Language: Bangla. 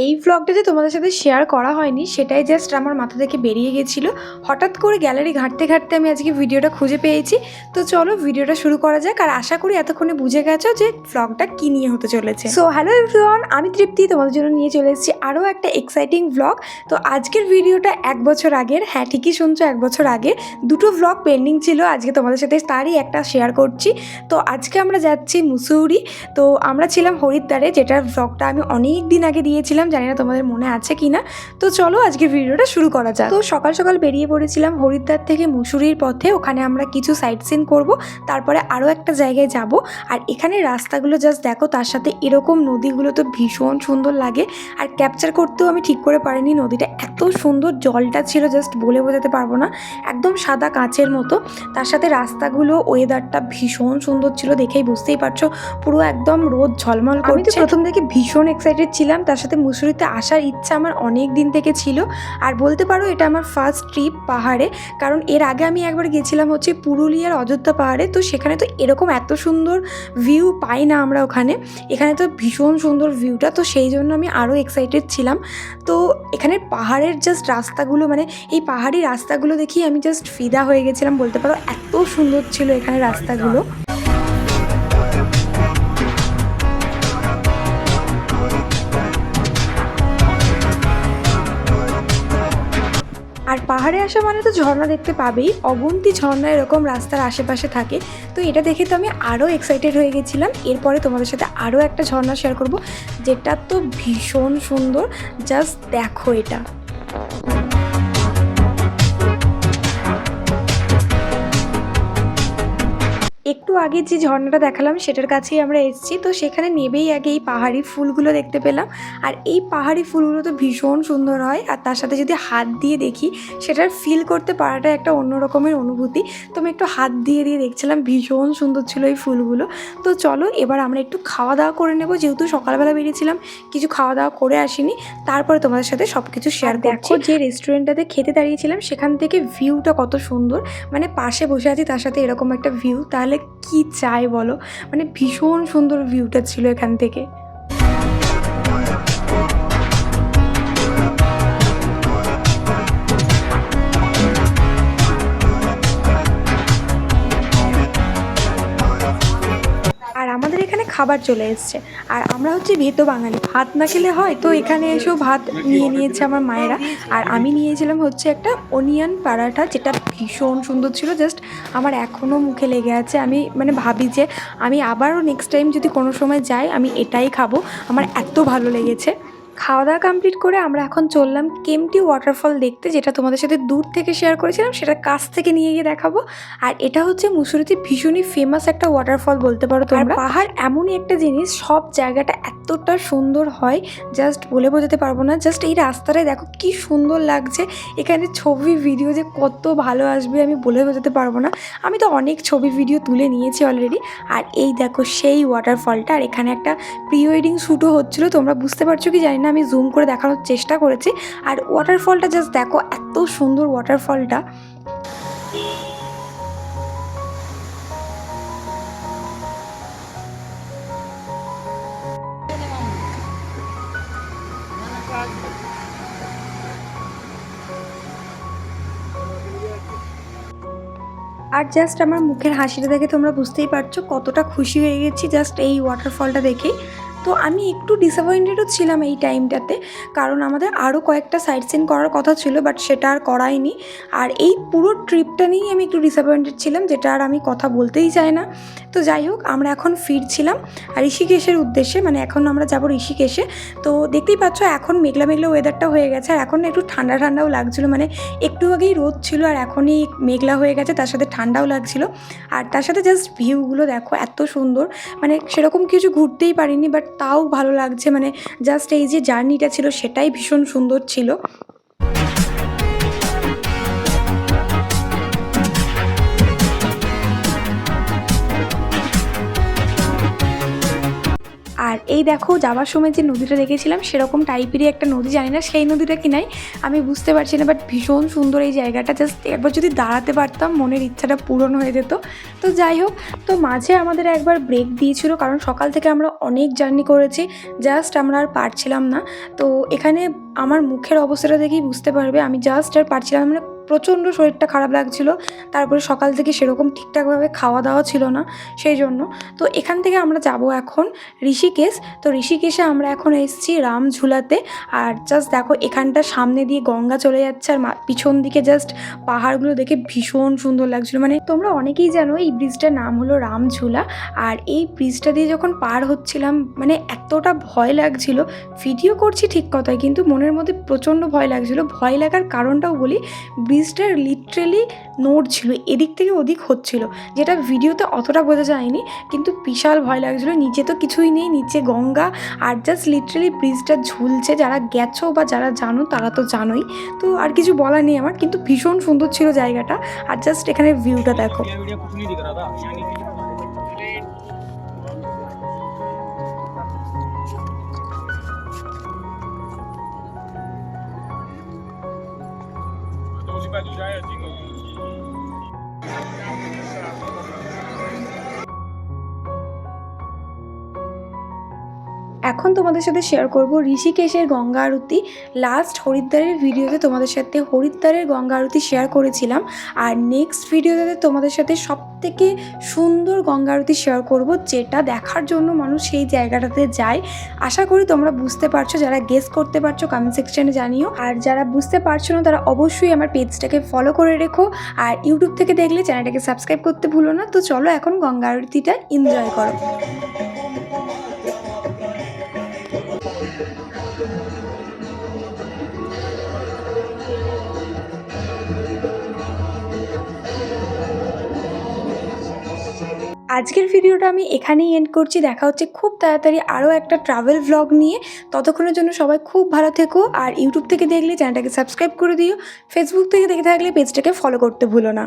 এই ভ্লগটা যে তোমাদের সাথে শেয়ার করা হয়নি সেটাই জাস্ট আমার মাথা থেকে বেরিয়ে গেছিলো। হঠাৎ করে গ্যালারি ঘাঁটতে ঘাঁটতে আমি আজকে ভিডিওটা খুঁজে পেয়েছি। তো চলো ভিডিওটা শুরু করা যাক। আর আশা করি এতক্ষণে বুঝে গেছো যে ভ্লগটা কী নিয়ে হতে চলেছে। সো হ্যালো এভরিওয়ান, আমি তৃপ্তি তোমাদের জন্য নিয়ে চলে এসেছি আরও একটা এক্সাইটিং ভ্লগ। তো আজকের ভিডিওটা 1 বছর আগের, হ্যাঁ ঠিকই শুনছো, 1 বছর আগে। দুটো ভ্লগ পেন্ডিং ছিল, আজকে তোমাদের সাথে তারই একটা শেয়ার করছি। তো আজকে আমরা যাচ্ছি মুসৌরি। তো আমরা ছিলাম হরিদ্বারে, যেটার ভ্লগটা আমি অনেক দিন আগে দিয়েছিলাম, জানি না তোমাদের মনে আছে কিনা। তো চলো আজকের ভিডিওটা শুরু করা যাক। তো সকাল সকাল বেরিয়ে পড়েছিলাম হরিদ্বার থেকে মুসৌরির পথে। ওখানে আমরা কিছু সাইট সিন করবো, তারপরে আরও একটা জায়গায় যাব। আর এখানে রাস্তাগুলো জাস্ট দেখো, তার সাথে এরকম নদীগুলো তো ভীষণ সুন্দর লাগে। আর ক্যাপচার করতেও আমি ঠিক করে পারিনি, নদীটা এত সুন্দর, জলটা ছিল জাস্ট বলে বোঝাতে পারবো না, একদম সাদা কাঁচের মতো। তার সাথে রাস্তাগুলো, ওয়েদারটা ভীষণ সুন্দর ছিল, দেখেই বুঝতেই পারছো পুরো একদম রোদ ঝলমল করছে। আমি তো প্রথম থেকে ভীষণ এক্সাইটেড ছিলাম। তার সাথে মুসৌরিতে আসার ইচ্ছা আমার অনেক দিন থেকে ছিল। আর বলতে পারো এটা আমার ফার্স্ট ট্রিপ পাহাড়ে, কারণ এর আগে আমি একবার গেছিলাম হচ্ছে পুরুলিয়ার অযোধ্যা পাহাড়ে। তো সেখানে তো এরকম এত সুন্দর ভিউ পাই না আমরা ওখানে, এখানে তো ভীষণ সুন্দর ভিউটা। তো সেই জন্য আমি আরও এক্সাইটেড ছিলাম। তো এখানে পাহাড়ের জাস্ট রাস্তাগুলো, মানে এই পাহাড়ি রাস্তাগুলো দেখি আমি জাস্ট ফিদা হয়ে গেছিলাম বলতে পারো, এত সুন্দর ছিল এখানে রাস্তাগুলো। আর পাহাড়ে আসা মানে তো ঝর্ণা দেখতে পাবেই, অগুন্তি ঝর্ণা এরকম রাস্তার আশেপাশে থাকে। তো এটা দেখে তো আমি আরও এক্সাইটেড হয়ে গেছিলাম। এরপরে তোমাদের সাথে আরও একটা ঝর্ণা শেয়ার করব, যেটা তো ভীষণ সুন্দর, জাস্ট দেখো এটা। একটু আগে যে ঝর্ণাটা দেখালাম সেটার কাছেই আমরা এসেছি। তো সেখানে নেবেই আগে এই পাহাড়ি ফুলগুলো দেখতে পেলাম। আর এই পাহাড়ি ফুলগুলো তো ভীষণ সুন্দর হয়, আর তার সাথে যদি হাত দিয়ে দেখি সেটার ফিল করতে পারাটা একটা অন্য রকমের অনুভূতি। তো আমি একটু হাত দিয়ে দেখছিলাম, ভীষণ সুন্দর ছিল এই ফুলগুলো। তো চলো এবার আমরা একটু খাওয়া দাওয়া করে নেব, যেহেতু সকালবেলা বেরিয়েছিলাম, কিছু খাওয়া দাওয়া করে আসিনি। তারপরে তোমাদের সাথে সব কিছু শেয়ার করছি। যে রেস্টুরেন্টটাতে খেতে দাঁড়িয়েছিলাম সেখান থেকে ভিউটা কত সুন্দর, মানে পাশে বসে আছি তার সাথে এরকম একটা ভিউ, তাহলে কি চাই বলো। মানে ভীষণ সুন্দর ভিউটা ছিল এখান থেকে। আর আমাদের এখানে খাবার চলে এসছে, আর আমরা হচ্ছে ভেতো বাঙালি, ভাত না খেলে হয়। তো এখানে এসেও ভাত নিয়ে নিয়েছে আমার মায়েরা। আর আমি নিয়েছিলাম হচ্ছে একটা অনিয়ন পরাঠা, যেটা ভীষণ সুন্দর ছিল, জাস্ট আমার এখনও মুখে লেগে আছে। আমি মানে ভাবি যে আমি আবারও নেক্সট টাইম যদি কোনো সময় যাই আমি এটাই খাবো, আমার এত ভালো লেগেছে। খাওয়া দাওয়া কমপ্লিট করে আমরা এখন চললাম কেম্পটি ওয়াটারফল দেখতে, যেটা তোমাদের সাথে দূর থেকে শেয়ার করেছিলাম, সেটা কাছ থেকে নিয়ে গিয়ে দেখাবো। আর এটা হচ্ছে মুসৌরিতে ভীষণই ফেমাস একটা ওয়াটারফল বলতে পারো তোমরা। পাহাড় এমনই একটা জিনিস, সব জায়গাটা এতটা সুন্দর হয় জাস্ট বলে বোঝাতে পারবো না। জাস্ট এই রাস্তাটায় দেখো কি সুন্দর লাগছে, এখানে ছবি ভিডিও যে কত ভালো আসবে আমি বলে বোঝাতে পারবো না। আমি তো অনেক ছবি ভিডিও তুলে নিয়েছি অলরেডি। আর এই দেখো সেই ওয়াটারফলটা, আর এখানে একটা প্রি ওয়েডিং শ্যুটও হচ্ছিলো, তোমরা বুঝতে পারছো কি জানি না, আমি জুম করে দেখানোর চেষ্টা করেছি। আর ওয়াটারফলটা জাস্ট দেখো, এত সুন্দর ওয়াটারফলটা। আর জাস্ট আমার মুখের হাসিটা দেখে তোমরা বুঝতেই পারছো কতটা খুশি হয়ে গেছি জাস্ট এই ওয়াটারফলটা দেখেই। তো আমি একটু ডিসঅ্যাপয়েন্টেডও ছিলাম এই টাইমটাতে, কারণ আমাদের আরও কয়েকটা সাইট সিন করার কথা ছিল, বাট সেটা আর করাইনি। আর এই পুরো ট্রিপটা নিয়েই আমি একটু ডিসঅ্যাপয়েন্টেড ছিলাম, যেটা আর আমি কথা বলতেই চাই না। তো যাই হোক, আমরা এখন ফিরছিলাম ঋষিকেশের উদ্দেশ্যে, মানে এখন আমরা যাব ঋষিকেশে। তো দেখতেই পাচ্ছ এখন মেঘলা মেঘলা ওয়েদারটা হয়ে গেছে, আর এখন একটু ঠান্ডা ঠান্ডাও লাগছিলো, মানে একটু আগেই রোদ ছিল আর এখনই মেঘলা হয়ে গেছে, তার সাথে ঠান্ডাও লাগছিল। আর তার সাথে জাস্ট ভিউগুলো দেখো এত সুন্দর, মানে সেরকম কিছু ঘুরতেই পারিনি, বাট তাও ভালো লাগছে। মানে জাস্ট এই যে জার্নিটা ছিল সেটাই ভীষণ সুন্দর ছিল। আর এই দেখো যাওয়ার সময় যে নদীটা দেখেছিলাম সেরকম টাইপেরই একটা নদী, জানি না সেই নদীটা কি নাই আমি বুঝতে পারছি না, বাট ভীষণ সুন্দর এই জায়গাটা। জাস্ট একবার যদি দাঁড়াতে পারতাম মনের ইচ্ছাটা পূরণ হয়ে যেত। তো যাই হোক, তো মাঝে আমাদের একবার ব্রেক দিয়েছিল কারণ সকাল থেকে আমরা অনেক জার্নি করেছি, জাস্ট আমরা আর পারছিলাম না। তো এখানে আমার মুখের অবস্থাটা দেখেই বুঝতে পারবে আমি জাস্ট আর পারছিলাম না, মানে প্রচণ্ড শরীরটা খারাপ লাগছিল। তারপরে সকাল থেকে সেরকম ঠিকঠাকভাবে খাওয়া দাওয়া ছিল না সেই জন্য। তো এখান থেকে আমরা যাব এখন ঋষিকেশ। তো ঋষিকেশে আমরা এখন এসেছি রামঝুলাতে। আর জাস্ট দেখো এখানটার সামনে দিয়ে গঙ্গা চলে যাচ্ছে আর পিছন দিকে জাস্ট পাহাড়গুলো দেখে ভীষণ সুন্দর লাগছিলো। মানে তোমরা অনেকেই জানো এই ব্রিজটার নাম হলো রামঝুলা। আর এই ব্রিজটা দিয়ে যখন পার হচ্ছিলাম মানে এতটা ভয় লাগছিল, ভিডিও করছি ঠিক কথাই কিন্তু মনের মধ্যে প্রচণ্ড ভয় লাগছিলো। ভয় লাগার কারণটাও বলি, ব্রিজটার লিটারেলি নড়ছিল, এদিক থেকে ওদিক হচ্ছিল, যেটা ভিডিওতে অতটা বোঝা যায়নি, কিন্তু বিশাল ভয় লাগছিলো। নিচে তো কিছুই নেই, নিচে গঙ্গা আর জাস্ট লিটারেলি ব্রিজটা ঝুলছে। যারা গেছো বা যারা জানো তারা তো জানোই, তো আর কিছু বলার নেই আমার, কিন্তু ভীষণ সুন্দর ছিল জায়গাটা। আর জাস্ট এখানে ভিউটা দেখো। এখন তোমাদের সাথে শেয়ার করব ঋষিকেশের গঙ্গা আরতি। লাস্ট হরিদ্বারের ভিডিওতে তোমাদের সাথে হরিদ্বারের গঙ্গা আরতি শেয়ার করেছিলাম, আর নেক্সট ভিডিওতে তোমাদের সাথে সবথেকে সুন্দর গঙ্গা আরতি শেয়ার করব, যেটা দেখার জন্য মানুষ সেই জায়গাটাতে যায়। আশা করি তোমরা বুঝতে পারছো, যারা গেস করতে পারছো কমেন্ট সেকশনে জানিও, আর যারা বুঝতে পারছো না তারা অবশ্যই আমার পেজটাকে ফলো করে রেখো, আর ইউটিউব থেকে দেখলে চ্যানেলটাকে সাবস্ক্রাইব করতে ভুলো না। তো চলো এখন গঙ্গা আরতিটা এনজয় করো। আজকের ভিডিওটা আমি এখানেই এন্ড করছি। দেখা হচ্ছে খুব তাড়াতাড়ি আরও একটা ট্রাভেল ভ্লগ নিয়ে। ততক্ষণের জন্য সবাই খুব ভালো থেকো, আর ইউটিউব থেকে দেখলে চ্যানেলটাকে সাবস্ক্রাইব করে দিও, ফেসবুক থেকে দেখে থাকলে পেজটাকে ফলো করতে ভুলো না।